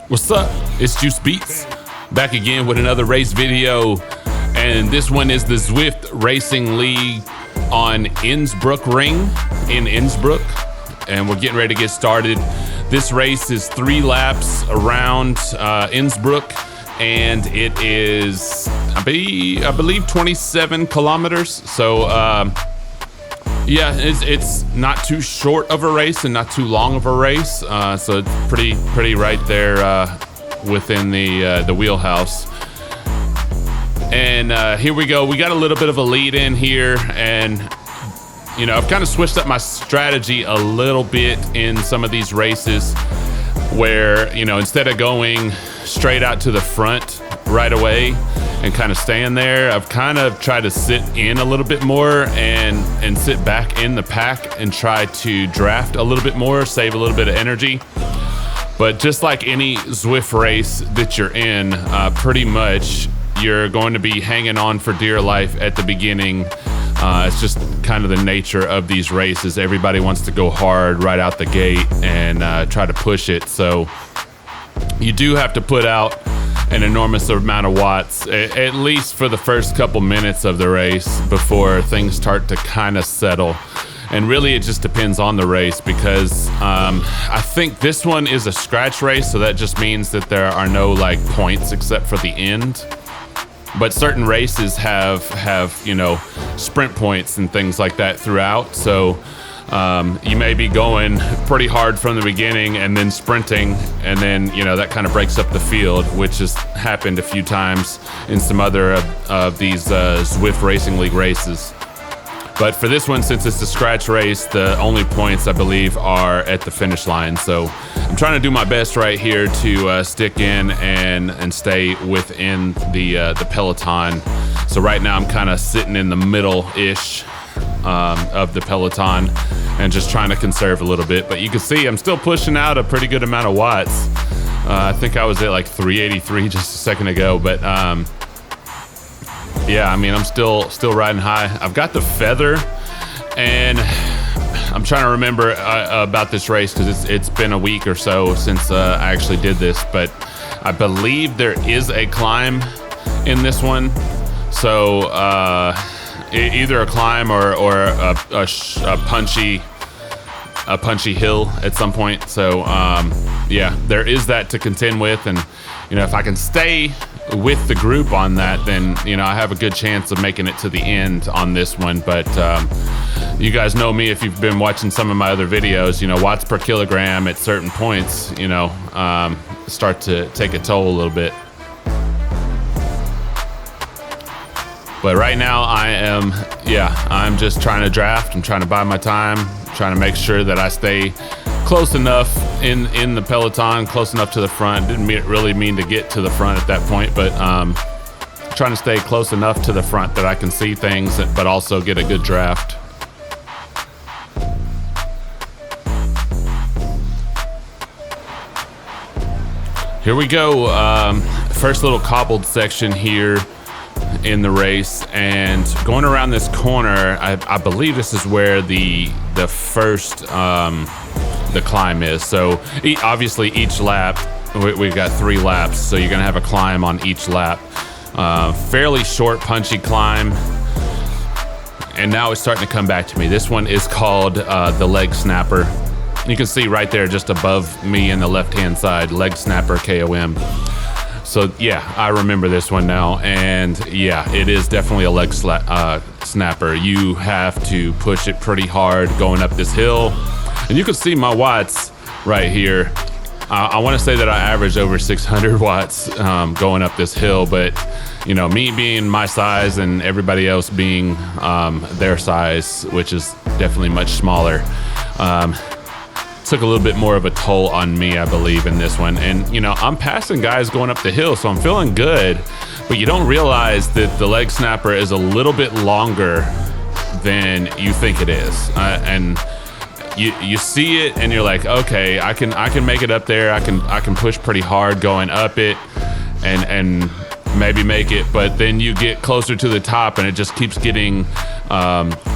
What's up? It's Juice Beats, back again with another race video, and this one is the Zwit Racing League on Innsbruckring in Innsbruck, and we're getting ready to get started. This race is 3 laps around Innsbruck, and it is, I believe 27 kilometers. So yeah, it's not too short of a race and not too long of a race. So it's pretty right there within the wheelhouse. And here we go. We got a little bit of a lead in here, and you know, I've kind of switched up my strategy a little bit in some of these races where, you know, instead of going straight out to the front right away and kind of staying there, I've kind of tried to sit in a little bit more and sit back in the pack and try to draft a little bit more, save a little bit of energy. But just like any Zwift race that you're in, pretty much you're going to be hanging on for dear life at the beginning. It's just kind of the nature of these races. Everybody wants to go hard right out the gate and try to push it. So you do have to put out an enormous amount of watts, at least for the first couple minutes of the race before things start to kind of settle. And really it just depends on the race, because I think this one is a scratch race, so that just means that there are no like points except for the end. But certain races have you know, sprint points and things like that throughout. So you may be going pretty hard from the beginning and then sprinting, and then, you know, that kind of breaks up the field, which has happened a few times in some other of these Zwift Racing League races. But for this one, since it's a scratch race, the only points I believe are at the finish line. So I'm trying to do my best right here to stick in and stay within the peloton. So right now I'm kind of sitting in the middle-ish of the peloton and just trying to conserve a little bit. But you can see I'm still pushing out a pretty good amount of watts. I think I was at like 383 just a second ago, but yeah, I mean, I'm still riding high. I've got the feather, and I'm trying to remember about this race because it's been a week or so since I actually did this, but I believe there is a climb in this one. So either a climb or a punchy hill at some point. So yeah, there is that to contend with, and you know, if I can stay with the group on that, then, you know, I have a good chance of making it to the end on this one. But you guys know me if you've been watching some of my other videos. You know, watts per kilogram at certain points, you know, start to take a toll a little bit. But right now I'm just trying to draft. I'm trying to buy my time, trying to make sure that I stay close enough in the peloton, close enough to the front. Didn't really mean to get to the front at that point, but trying to stay close enough to the front that I can see things, but also get a good draft. Here we go. First little cobbled section here in the race, and going around this corner, I believe this is where the first the climb is. So obviously each lap, we've got 3 laps, so you're gonna have a climb on each lap. Fairly short, punchy climb, and now it's starting to come back to me. This one is called the Leg Snapper. You can see right there just above me in the left-hand side, Leg Snapper KOM. So yeah, I remember this one now, and yeah, it is definitely a leg snapper. You have to push it pretty hard going up this hill, and you can see my watts right here. I want to say that I averaged over 600 watts going up this hill, but you know, me being my size and everybody else being their size, which is definitely much smaller, took a little bit more of a toll on me, I believe, in this one. And you know, I'm passing guys going up the hill, so I'm feeling good, but you don't realize that the leg snapper is a little bit longer than you think it is, and you see it and you're like, okay, I can make it up there. I can push pretty hard going up it, and maybe make it, but then you get closer to the top and it just keeps getting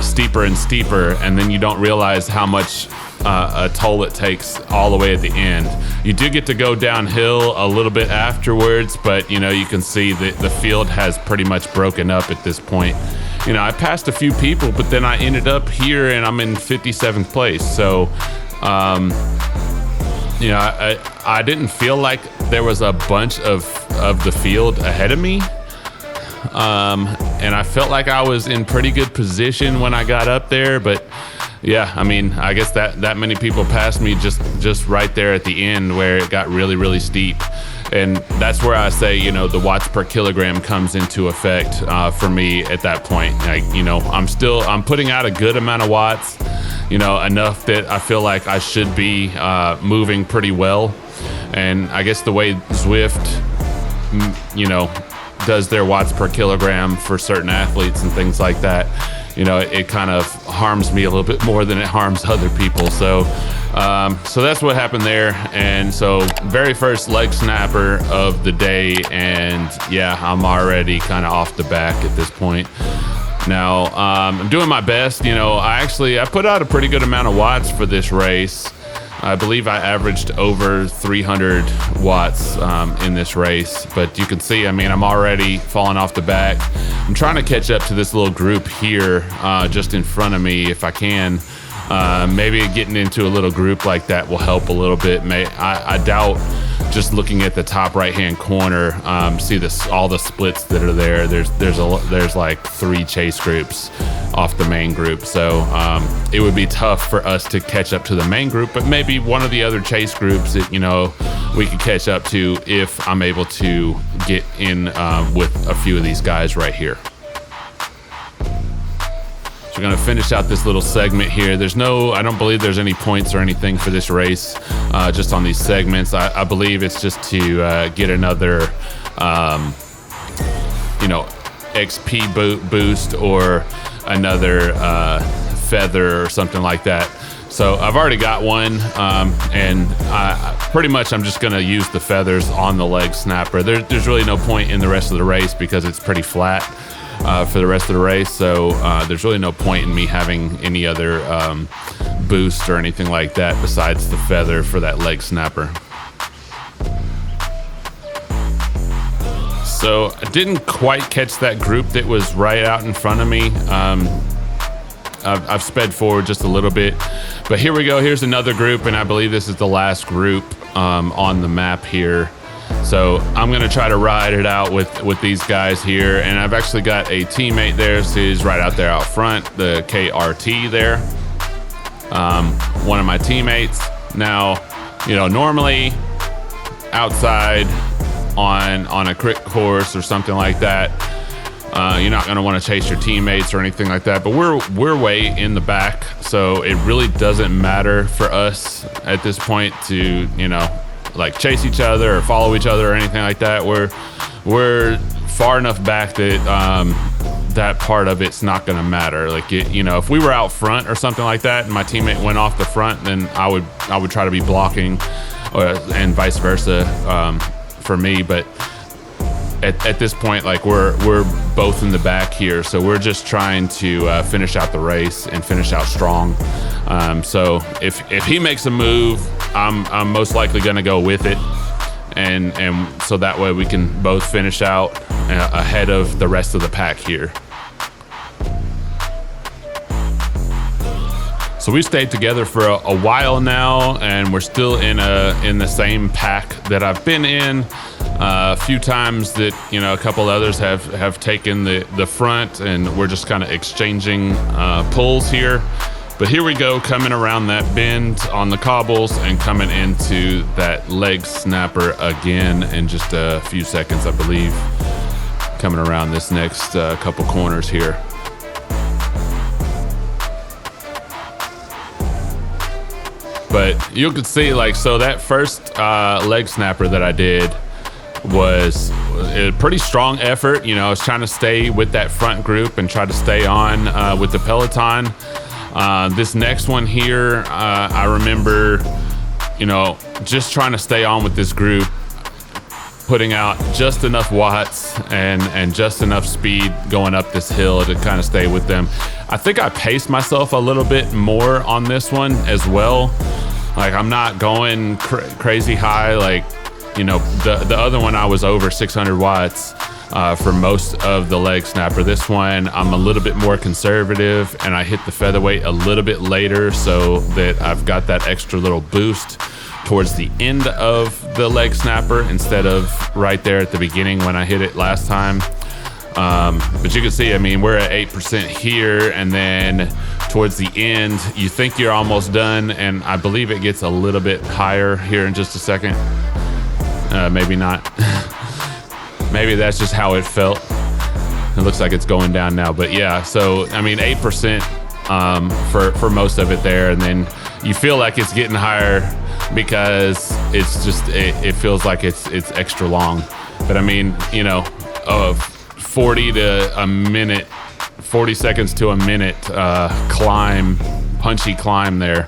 steeper and steeper, and then you don't realize how much a toll it takes all the way at the end. You do get to go downhill a little bit afterwards, but you know, you can see that the field has pretty much broken up at this point. You know, I passed a few people, but then I ended up here and I'm in 57th place. So, you know, I didn't feel like there was a bunch of the field ahead of me. And I felt like I was in pretty good position when I got up there, but yeah, I mean, I guess that many people passed me just right there at the end where it got really, really steep. And that's where I say, you know, the watts per kilogram comes into effect for me at that point. Like, you know, I'm putting out a good amount of watts, you know, enough that I feel like I should be moving pretty well. And I guess the way Zwift, you know, does their watts per kilogram for certain athletes and things like that, you know, it kind of harms me a little bit more than it harms other people. So so that's what happened there. And so very first leg snapper of the day, and yeah, I'm already kind of off the back at this point. Now I'm doing my best. You know, I put out a pretty good amount of watts for this race. I believe I averaged over 300 watts in this race, but you can see, I mean, I'm already falling off the back. I'm trying to catch up to this little group here just in front of me if I can. Maybe getting into a little group like that will help a little bit. I doubt just looking at the top right-hand corner, see all the splits that are there. There's like 3 chase groups off the main group, so it would be tough for us to catch up to the main group, but maybe one of the other chase groups that, you know, we could catch up to if I'm able to get in with a few of these guys right here. We're gonna finish out this little segment here. I don't believe there's any points or anything for this race, just on these segments. I believe it's just to get another, you know, XP boost or another feather or something like that. So I've already got one, and pretty much I'm just gonna use the feathers on the leg snapper. There's really no point in the rest of the race because it's pretty flat for the rest of the race, so there's really no point in me having any other boost or anything like that besides the feather for that leg snapper. So I didn't quite catch that group that was right out in front of me. I've sped forward just a little bit, but here we go. Here's another group, and I believe this is the last group on the map here. So I'm gonna try to ride it out with these guys here, and I've actually got a teammate there. So he's right out there out front, the KRT there, one of my teammates. Now, you know, normally outside on a crit course or something like that, you're not gonna want to chase your teammates or anything like that, but we're way in the back, so it really doesn't matter for us at this point to, you know, like chase each other or follow each other or anything like that. We're far enough back that that part of it's not going to matter. Like, you know, if we were out front or something like that and my teammate went off the front, then I would try to be blocking, and vice versa for me. But at this point, like we're both in the back here, so we're just trying to finish out the race and finish out strong. So if he makes a move, I'm most likely going to go with it, and so that way we can both finish out ahead of the rest of the pack here. So we stayed together for a while now, and we're still in the same pack that I've been in. A few times that, you know, a couple others have taken the front, and we're just kind of exchanging pulls here. But here we go, coming around that bend on the cobbles and coming into that leg snapper again in just a few seconds, I believe, coming around this next couple corners here. But you could see, like, so that first leg snapper that I did was a pretty strong effort. You know, I was trying to stay with that front group and try to stay on with the peloton. This next one here, I remember, you know, just trying to stay on with this group. putting out just enough watts and just enough speed going up this hill to kind of stay with them. I think I paced myself a little bit more on this one as well. Like, I'm not going crazy high. Like, you know, the other one I was over 600 watts for most of the leg snapper. This one I'm a little bit more conservative, and I hit the featherweight a little bit later so that I've got that extra little boost towards the end of the leg snapper instead of right there at the beginning when I hit it last time. But you can see, I mean, we're at 8% here, and then towards the end, you think you're almost done, and I believe it gets a little bit higher here in just a second. Maybe not. Maybe that's just how it felt. It looks like it's going down now, but yeah, so I mean 8% for most of it there, and then you feel like it's getting higher because it's just it feels like it's extra long. But I mean, you know, 40 to a minute, 40 seconds to a minute climb, punchy climb there.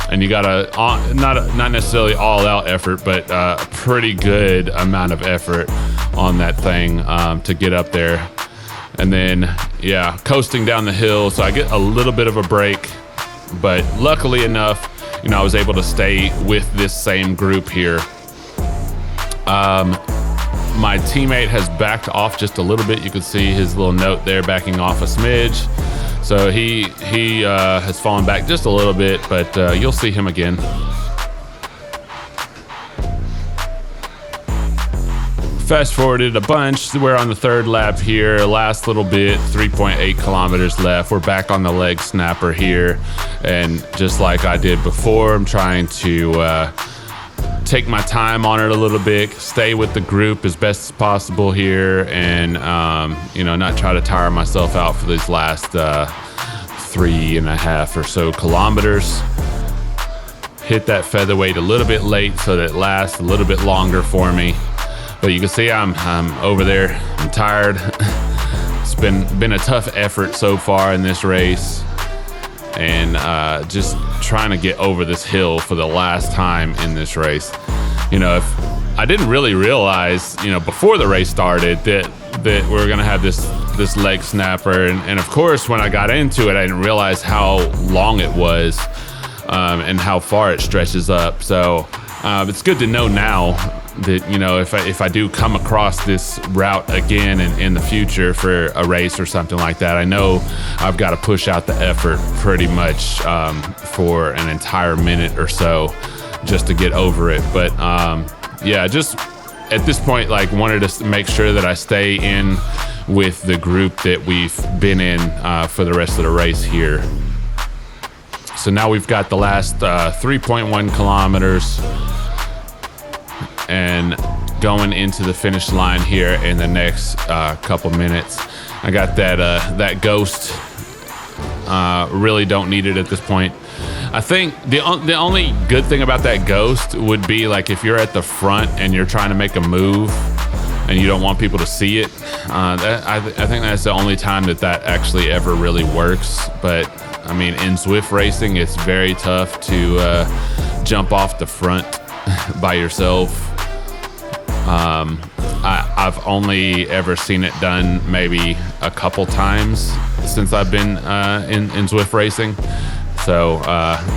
And you got a not necessarily all out effort, but a pretty good amount of effort on that thing to get up there. And then, yeah, coasting down the hill. So I get a little bit of a break, but luckily enough, you know, I was able to stay with this same group here. My teammate has backed off just a little bit. You can see his little note there backing off a smidge. So he has fallen back just a little bit, but you'll see him again. Fast forwarded a bunch. We're on the third lap here. Last little bit, 3.8 kilometers left. We're back on the leg snapper here. And just like I did before, I'm trying to take my time on it a little bit, stay with the group as best as possible here, and you know, not try to tire myself out for these last 3.5 or so kilometers. Hit that featherweight a little bit late so that it lasts a little bit longer for me. But you can see I'm over there. I'm tired. It's been a tough effort so far in this race, and just trying to get over this hill for the last time in this race. You know, if I didn't really realize, you know, before the race started that we were gonna have this leg snapper, and of course when I got into it, I didn't realize how long it was and how far it stretches up. So it's good to know now that, you know, if I do come across this route again in the future for a race or something like that, I know I've got to push out the effort pretty much for an entire minute or so just to get over it. But yeah, just at this point, like, wanted to make sure that I stay in with the group that we've been in for the rest of the race here. So now we've got the last 3.1 kilometers and going into the finish line here in the next couple minutes. I got that ghost. Really don't need it at this point. I think the only good thing about that ghost would be, like, if you're at the front and you're trying to make a move and you don't want people to see it. I think that's the only time that actually ever really works. But I mean, in Zwit racing, it's very tough to jump off the front by yourself. I've only ever seen it done maybe a couple times since I've been in Zwit racing. So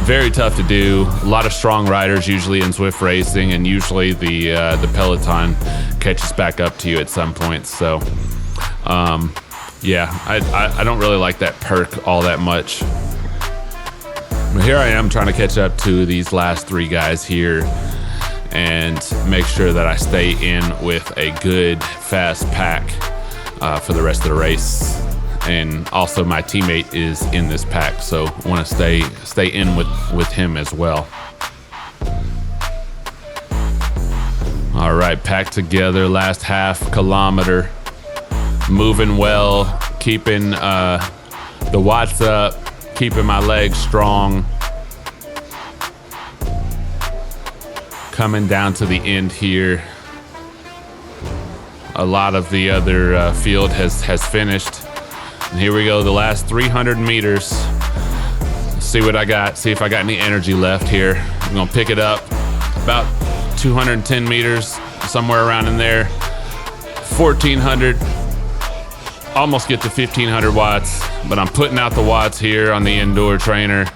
very tough to do. A lot of strong riders usually in Zwit racing, and usually the peloton catches back up to you at some point. So yeah, I don't really like that perk all that much. But here I am trying to catch up to these last three guys here and make sure that I stay in with a good fast pack for the rest of the race. And also my teammate is in this pack, so I want to stay in with him as well. All right, packed together, last half kilometer, moving well, keeping the watts up, keeping my legs strong. Coming down to the end here. A lot of the other field has finished. And here we go, the last 300 meters. See what I got, see if I got any energy left here. I'm gonna pick it up about 210 meters, somewhere around in there. 1400, almost get to 1500 watts, but I'm putting out the watts here on the indoor trainer.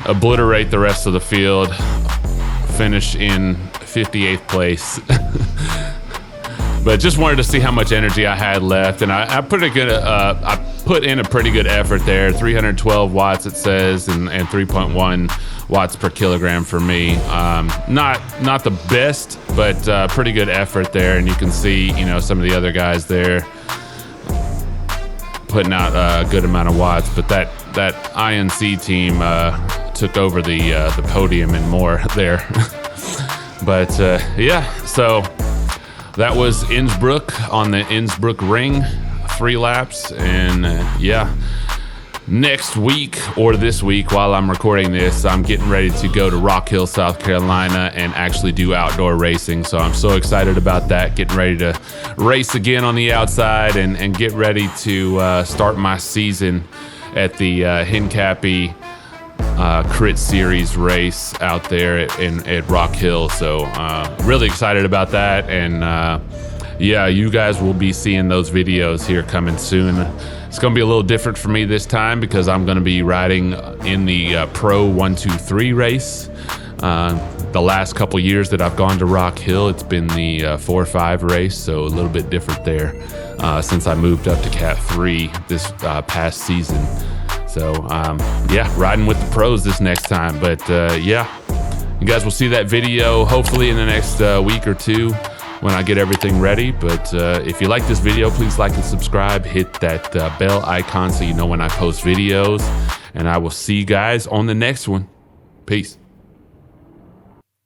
Obliterate the rest of the field. Finish in 58th place. But just wanted to see how much energy I had left, and I put in a pretty good effort there. 312 watts it says, and 3.1 watts per kilogram for me. Not the best, but pretty good effort there. And you can see, you know, some of the other guys there putting out a good amount of watts. But that INC team took over the podium and more there. But yeah, so that was Innsbruck on the Innsbruckring, 3 laps. And yeah, next week, or this week while I'm recording this, I'm getting ready to go to Rock Hill, South Carolina and actually do outdoor racing. So I'm so excited about that, getting ready to race again on the outside and get ready to start my season at the Hincapie Crit Series race out there at Rock Hill. So really excited about that. And yeah, you guys will be seeing those videos here coming soon. It's going to be a little different for me this time because I'm going to be riding in the Pro 123 race. The last couple years that I've gone to Rock Hill, it's been the 4-5 race, so a little bit different there since I moved up to Cat 3 this past season. So yeah, riding with the pros this next time. But yeah, you guys will see that video hopefully in the next week or two when I get everything ready. But if you like this video, please like and subscribe. Hit that bell icon so you know when I post videos. And I will see you guys on the next one. Peace.